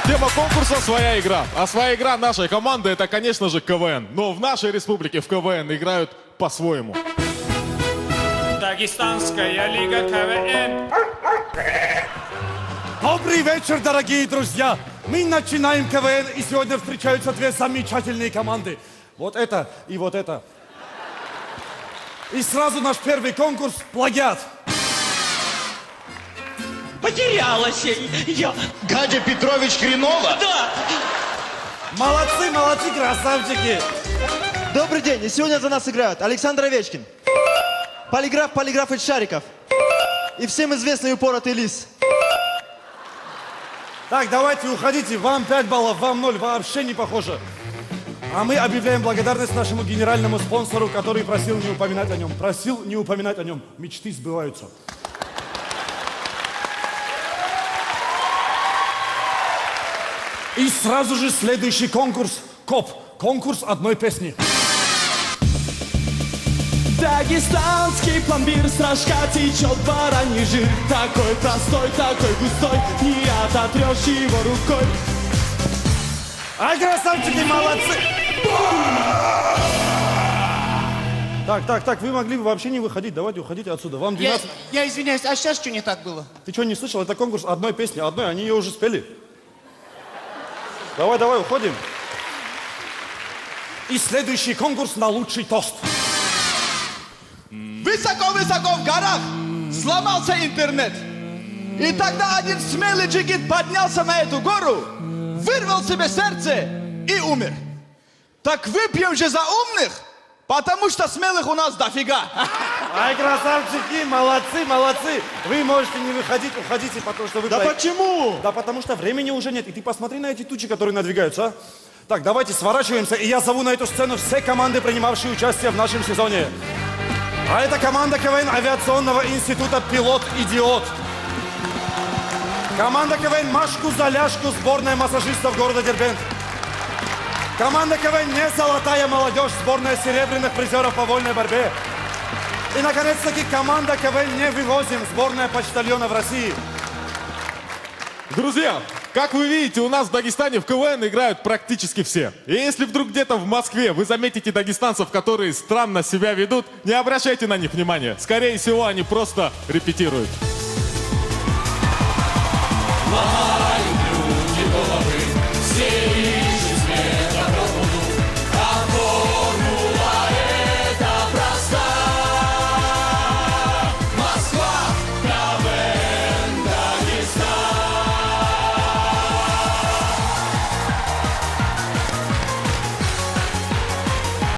Тема конкурса «Своя игра». А своя игра нашей команды — это, конечно же, КВН. Но в нашей республике в КВН играют по-своему. Дагестанская лига КВН. Добрый вечер, дорогие друзья! Мы начинаем КВН, и сегодня встречаются две замечательные команды. Вот это и вот это. И сразу наш первый конкурс – плагиат. Потерялась я. Гадя Петрович Хренова? Да. Молодцы, молодцы, красавчики! Добрый день, и сегодня за нас играют Александр Овечкин, полиграф из Шариков и всем известный упоротый лис. Так, давайте уходите. Вам 5 баллов, вам 0. Вообще не похоже. А мы объявляем благодарность нашему генеральному спонсору, который просил не упоминать о нем. Просил не упоминать о нем. Мечты сбываются. И сразу же следующий конкурс. КОП. Конкурс одной песни. Дагестанский пломбир, с рожка течет бараний жир. Такой простой, такой густой, не ототрешь его рукой. Ай, красавчики, молодцы! Так, вы могли бы вообще не выходить. Давайте уходите отсюда. Вам 12... Я извиняюсь, а сейчас что не так было? Ты что, не слышал? Это конкурс одной песни. Одной, они ее уже спели. Давай, уходим. И следующий конкурс на лучший тост. Высоко-высоко в горах сломался интернет. И тогда один смелый джигит поднялся на эту гору, вырвал себе сердце и умер. Так выпьем же за умных, потому что смелых у нас дофига. Ай, красавчики, молодцы. Вы можете не выходить, уходите, потому что вы... Да почему? Да потому что времени уже нет. И ты посмотри на эти тучи, которые надвигаются, а. Так, давайте сворачиваемся, и я зову на эту сцену все команды, принимавшие участие в нашем сезоне. А это команда КВН авиационного института «Пилот-идиот». Команда КВН «Машку за ляжку», сборная массажистов города Дербент. Команда КВН «Не золотая молодежь», сборная серебряных призеров по вольной борьбе. И, наконец-таки, команда КВН «Не вывозим», сборная почтальонов России. Друзья, как вы видите, у нас в Дагестане в КВН играют практически все. И если вдруг где-то в Москве вы заметите дагестанцев, которые странно себя ведут, не обращайте на них внимания. Скорее всего, они просто репетируют.